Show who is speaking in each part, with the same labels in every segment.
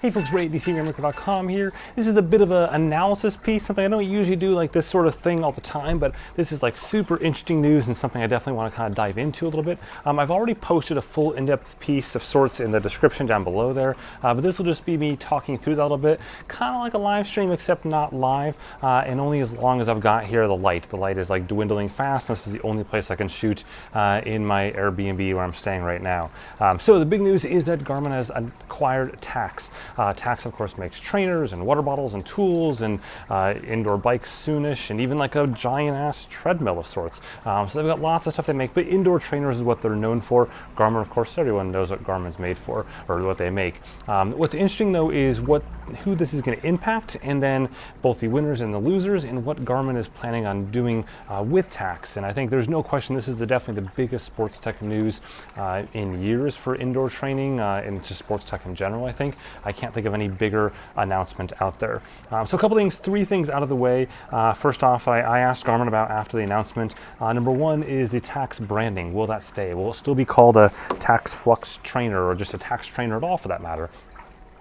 Speaker 1: Hey folks, Ray at Rainmaker.com here. This is a bit of an analysis piece, something I don't usually do like this sort of thing all the time, but this is like super interesting news and something I definitely want to kind of dive into a little bit. I've already posted a full in-depth piece of sorts in the description down below there, but this will just be me talking through that a little bit, kind of like a live stream except not live, and only as long as I've got here the light. The light is like dwindling fast, and this is the only place I can shoot in my Airbnb where I'm staying right now. So the big news is that Garmin has acquired Tacx. Tacx, of course, makes trainers and water bottles and tools and indoor bikes soonish, and even like a giant ass treadmill of sorts. So they've got lots of stuff they make, but indoor trainers is what they're known for. Garmin, of course, everyone knows what Garmin's made for, or what they make. What's interesting though is who this is going to impact, and then both the winners and the losers, and what Garmin is planning on doing with Tacx. And I think there's no question this is definitely the biggest sports tech news in years for indoor training and just sports tech in general. I think I can't think of any bigger announcement out there. So a couple things, three things out of the way. First off, I asked Garmin about after the announcement. Number one is the Tacx branding. Will that stay? Will it still be called a Tacx Flux trainer, or just a Tacx trainer at all for that matter?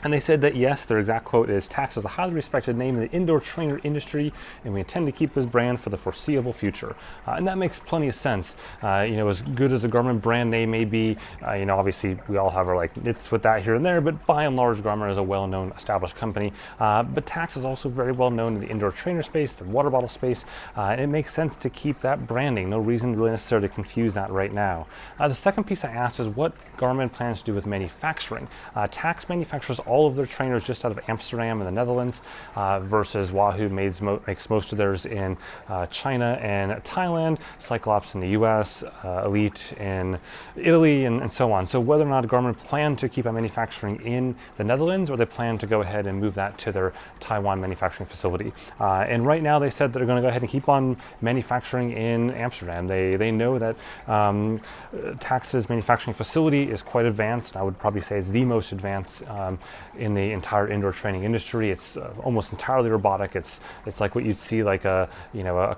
Speaker 1: And they said that yes, their exact quote is, "Tacx is a highly respected name in the indoor trainer industry, and we intend to keep this brand for the foreseeable future." And that makes plenty of sense. As good as the Garmin brand name may be, obviously we all have our like nits with that here and there, but by and large, Garmin is a well-known established company. But Tacx is also very well known in the indoor trainer space, the water bottle space, and it makes sense to keep that branding. No reason really necessarily to confuse that right now. The second piece I asked is what Garmin plans to do with manufacturing. Tacx manufactures all of their trainers just out of Amsterdam in the Netherlands, versus Wahoo makes most of theirs in China and Thailand, Cyclops in the US, Elite in Italy, and so on. So whether or not Garmin plan to keep on manufacturing in the Netherlands, or they plan to go ahead and move that to their Taiwan manufacturing facility. And right now they said they're going to go ahead and keep on manufacturing in Amsterdam. They know that Tacx's manufacturing facility is quite advanced. I would probably say it's the most advanced in the entire indoor training industry. It's almost entirely robotic. It's like what you'd see like a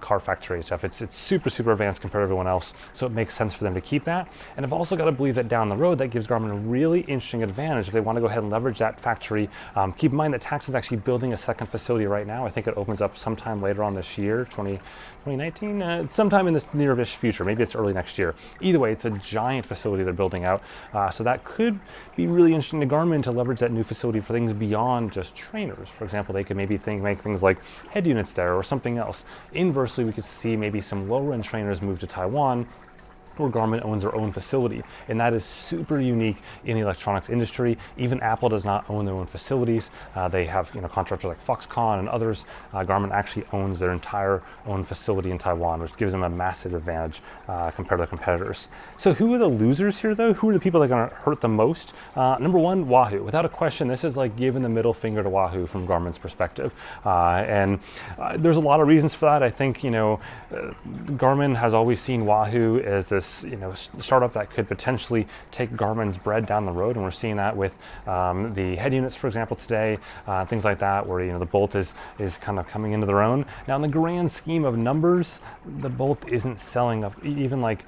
Speaker 1: car factory stuff. It's super advanced compared to everyone else. So it makes sense for them to keep that. And I've also got to believe that down the road that gives Garmin a really interesting advantage if they want to go ahead and leverage that factory. Keep in mind that Tacx is actually building a second facility right now. I think it opens up sometime later on this year, 2019, sometime in this near-ish future. Maybe it's early next year. Either way, it's a giant facility they're building out. So that could be really interesting to Garmin to leverage that new facility for things beyond just trainers. For example, they could maybe make things like head units there or something else. Inversely, we could see maybe some lower-end trainers move to Taiwan, where Garmin owns their own facility, and that is super unique in the electronics industry. Even Apple does not own their own facilities. They have contractors like Foxconn and others. Garmin actually owns their entire own facility in Taiwan, which gives them a massive advantage compared to competitors. So who are the losers here though? Who are the people that are going to hurt the most? Number one, Wahoo. Without a question, this is like giving the middle finger to Wahoo from Garmin's perspective. And there's a lot of reasons for that. I think, Garmin has always seen Wahoo as this startup that could potentially take Garmin's bread down the road, and we're seeing that with the head units, for example, today, things like that, where the Bolt is kind of coming into their own. Now, in the grand scheme of numbers, the Bolt isn't selling even like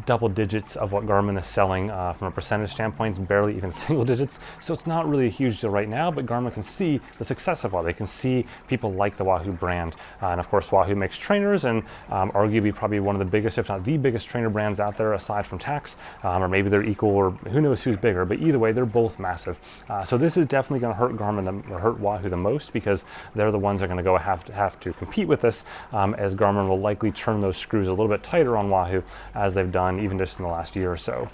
Speaker 1: double digits of what Garmin is selling from a percentage standpoint. It's barely even single digits, so it's not really a huge deal right now, but Garmin can see the success of Wahoo. They can see people like the Wahoo brand, and of course Wahoo makes trainers, and arguably probably one of the biggest, if not the biggest trainer brands out there aside from Tacx, or maybe they're equal, or who knows who's bigger, but either way they're both massive. So this is definitely going to hurt Garmin or hurt Wahoo the most, because they're the ones that are going to have to compete with this, as Garmin will likely turn those screws a little bit tighter on Wahoo, as they've done even just in the last year or so.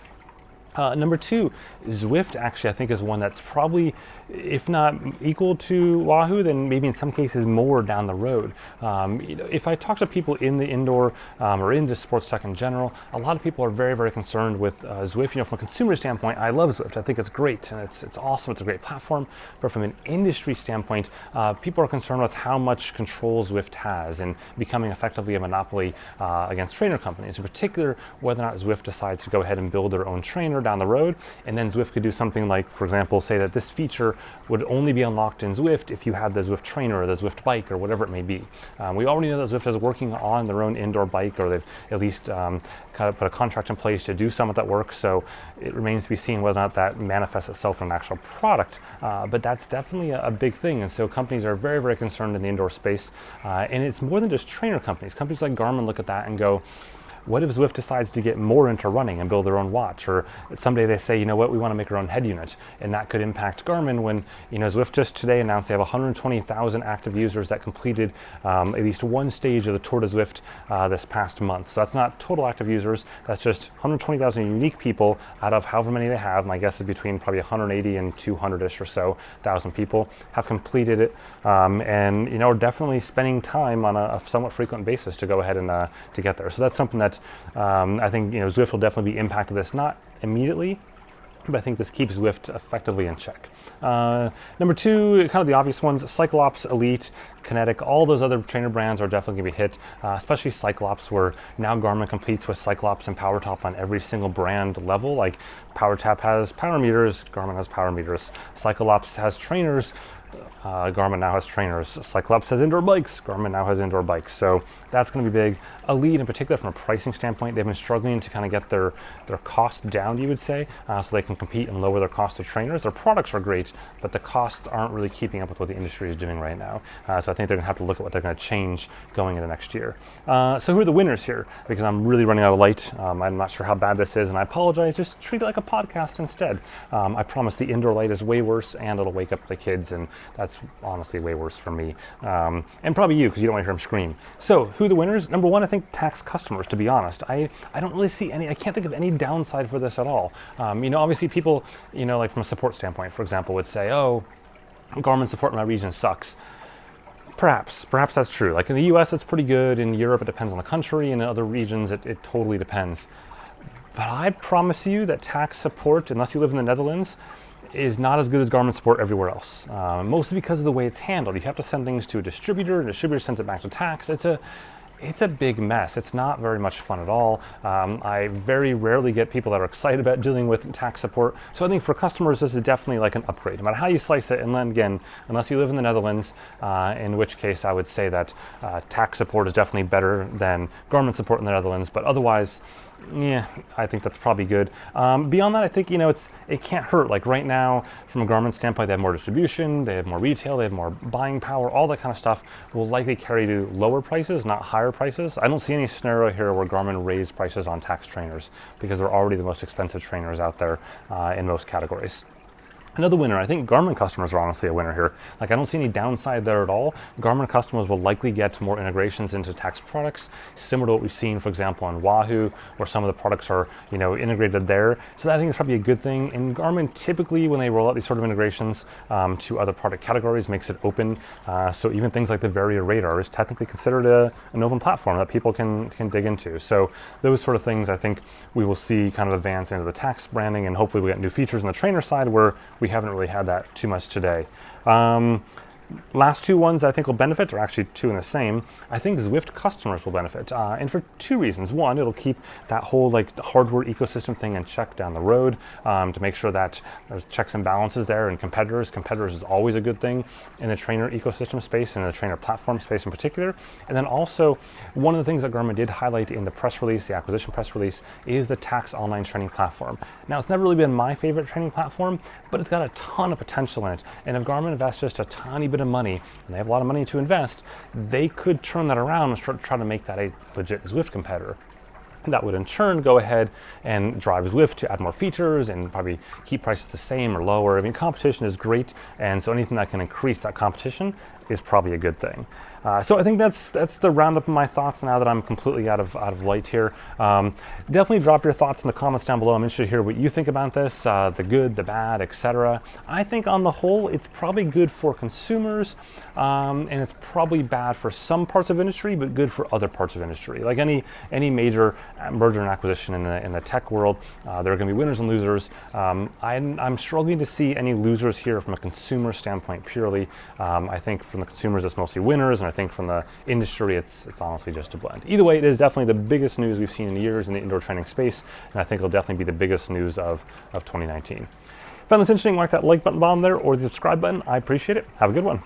Speaker 1: Number two, Zwift actually I think is one that's probably, if not equal to Wahoo, then maybe in some cases more down the road. If I talk to people in the indoor or into sports tech in general, a lot of people are very concerned with Zwift. From a consumer standpoint, I love Zwift. I think it's great and it's awesome. It's a great platform. But from an industry standpoint, people are concerned with how much control Zwift has in becoming effectively a monopoly against trainer companies. In particular, whether or not Zwift decides to go ahead and build their own trainer down the road, and then Zwift could do something like, for example, say that this feature would only be unlocked in Zwift if you had the Zwift trainer or the Zwift bike or whatever it may be. We already know that Zwift is working on their own indoor bike, or they've at least kind kind of put a contract in place to do some of that work. So it remains to be seen whether or not that manifests itself in an actual product. But that's definitely a big thing. And so companies are very, very concerned in the indoor space. And it's more than just trainer companies. Companies like Garmin look at that and go, what if Zwift decides to get more into running and build their own watch? Or someday they say, you know what, we want to make our own head unit. And that could impact Garmin when, you know, Zwift just today announced they have 120,000 active users that completed at least one stage of the Tour de Zwift this past month. So that's not total active users, that's just 120,000 unique people out of however many they have. My guess is between probably 180 and 200-ish or so thousand people have completed it. And, you know, are definitely spending time on a somewhat frequent basis to go ahead and to get there. So that's something that I think, you know, Zwift will definitely be impacted this, not immediately, but I think this keeps Zwift effectively in check. Number two, kind of the obvious ones, Cyclops, Elite, Kinetic, all those other trainer brands are definitely going to be hit, especially Cyclops, where now Garmin competes with Cyclops and PowerTop on every single brand level. Like PowerTap has power meters, Garmin has power meters. Cyclops has trainers, Garmin now has trainers. Cyclops has indoor bikes, Garmin now has indoor bikes. So that's going to be big. Elite in particular, from a pricing standpoint, they've been struggling to kind of get their costs down, you would say, so they can compete and lower their cost of trainers. Their products are great, but the costs aren't really keeping up with what the industry is doing right now. So I think they're going to have to look at what they're going to change going into next year. So who are the winners here? Because I'm really running out of light. I'm not sure how bad this is, and I apologize. Just treat it like a podcast instead. I promise the indoor light is way worse, and it'll wake up the kids, and that's honestly way worse for me. And probably you, because you don't want to hear them scream. So who are the winners? Number one, I think Tacx customers, to be honest. I don't really see any, I can't think of any downside for this at all. You know, obviously people, you know, like from a support standpoint, for example, would say, oh, Garmin support in my region sucks. Perhaps that's true. Like in the US, it's pretty good. In Europe, it depends on the country. In other regions, it totally depends. But I promise you that Tacx support, unless you live in the Netherlands, is not as good as Garmin support everywhere else. Mostly because of the way it's handled. You have to send things to a distributor, and the distributor sends it back to Tacx. It's a big mess. It's not very much fun at all. I very rarely get people that are excited about dealing with Tacx support. So I think for customers, this is definitely like an upgrade, no matter how you slice it. And then again, unless you live in the Netherlands, in which case I would say that Tacx support is definitely better than Garmin support in the Netherlands. But otherwise, yeah, I think that's probably good. Beyond that, I think, you know, it can't hurt. Like right now, from a Garmin standpoint, they have more distribution, they have more retail, they have more buying power, all that kind of stuff will likely carry to lower prices, not higher prices. I don't see any scenario here where Garmin raised prices on Tacx trainers because they're already the most expensive trainers out there in most categories. Another winner, I think Garmin customers are honestly a winner here. Like I don't see any downside there at all. Garmin customers will likely get more integrations into Tacx products, similar to what we've seen, for example, on Wahoo, where some of the products are, you know, integrated there. So I think it's probably a good thing. And Garmin typically, when they roll out these sort of integrations to other product categories, makes it open. So even things like the Varia radar is technically considered an open platform that people can dig into. So those sort of things, I think we will see kind of advance into the Tacx branding, and hopefully we get new features on the trainer side where we haven't really had that too much today. Last two ones I think will benefit are actually two in the same. I think Zwift customers will benefit, and for two reasons. One, it'll keep that whole like hardware ecosystem thing in check down the road to make sure that there's checks and balances there, and competitors is always a good thing in the trainer ecosystem space and the trainer platform space in particular. And then also, one of the things that Garmin did highlight in the press release, the acquisition press release, is the Tacx online training platform. Now, it's never really been my favorite training platform, but it's got a ton of potential in it. And if Garmin invests just a tiny bit of money, and they have a lot of money to invest, they could turn that around and start trying to make that a legit Zwift competitor. And that would in turn go ahead and drive Zwift to add more features and probably keep prices the same or lower. I mean, competition is great, and so anything that can increase that competition is probably a good thing. So I think that's the roundup of my thoughts now that I'm completely out of light here. Definitely drop your thoughts in the comments down below. I'm interested to hear what you think about this, the good, the bad, etc. I think on the whole, it's probably good for consumers, and it's probably bad for some parts of industry, but good for other parts of industry. Like any major merger and acquisition in the tech world, there are going to be winners and losers. I'm struggling to see any losers here from a consumer standpoint purely. I think from the consumers, it's mostly winners, and I think from the industry, it's honestly just a blend. Either way, it is definitely the biggest news we've seen in years in the indoor training space, and I think it'll definitely be the biggest news of 2019. If you found this interesting, mark that like button bottom there or the subscribe button. I appreciate it. Have a good one.